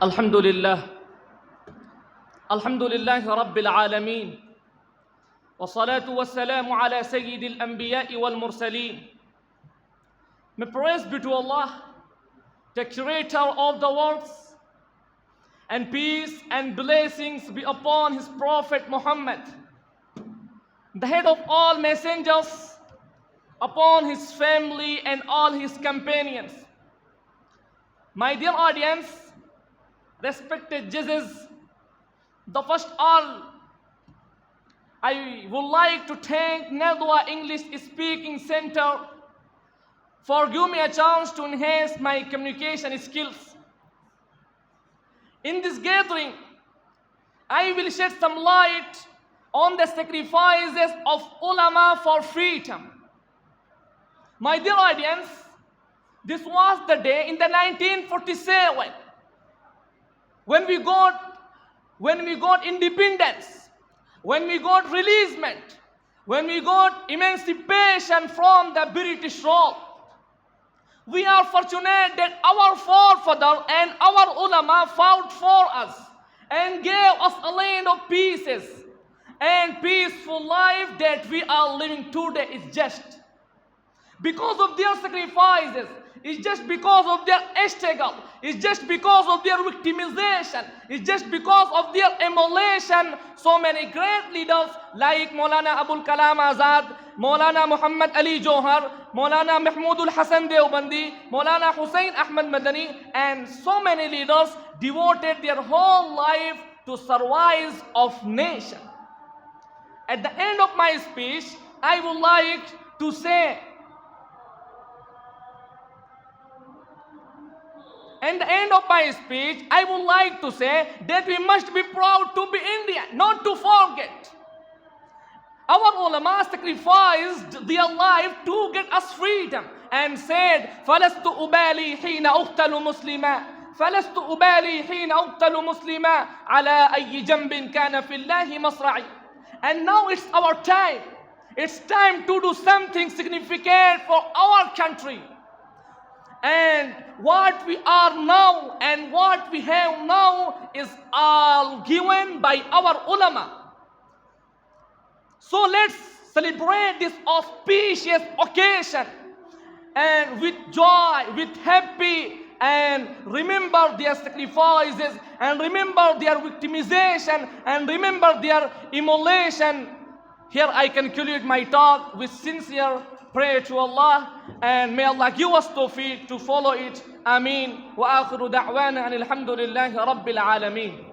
Alhamdulillah. Alhamdulillah Rabbil Alameen. Wassalatu wassalamu ala Sayyidil Anbiya'i wal Mursaleen. May praise be to Allah, the creator of the worlds, and peace and blessings be upon his Prophet Muhammad, the head of all messengers, upon his family and all his companions. My dear audience, respected judges, the first all, I would like to thank Nadwa English Speaking Center for giving me a chance to enhance my communication skills. In this gathering, I will shed some light on the sacrifices of Ulama for freedom. My dear audience, this was the day in the 1947 when we got independence, when we got releasement, when we got emancipation from the British rule. We are fortunate that our forefathers and our ulama fought for us and gave us a land of peace and peaceful life that we are living today. Is just because of their sacrifices, it's just because of their struggle, it's just because of their victimization, it's just because of their emulation. So many great leaders like Maulana Abul Kalam Azad, Maulana Muhammad Ali Johar, Maulana Mahmudul Hasan Deobandi, Maulana Hussain Ahmad Madani, and so many leaders devoted their whole life to service of nation. At the end of my speech, I would like to say, at the end of my speech, I would like to say that we must be proud to be Indian, not to forget. Our ulama sacrificed their life to get us freedom and said, فَلَسْتُ أُبَالِي حِينَ أُقْتَلُ مُسْلِمًا فَلَسْتُ أُبَالِي حِينَ أُقْتَلُ مُسْلِمًا عَلَىٰ أَيِّ جَنْبٍ كَانَ فِي اللَّهِ مَصْرَعِي. And now it's our time. It's time to do something significant for our country. And what we are now and what we have now is all given by our ulama. So let's celebrate this auspicious occasion and with joy, with happy, and remember their sacrifices, and remember their victimization, and remember their immolation. Here I conclude my talk with sincere prayer to Allah, and may Allah give us tawfiq to follow it. Ameen. Wa akhiru da'wana anil hamdulillahi rabbil alameen.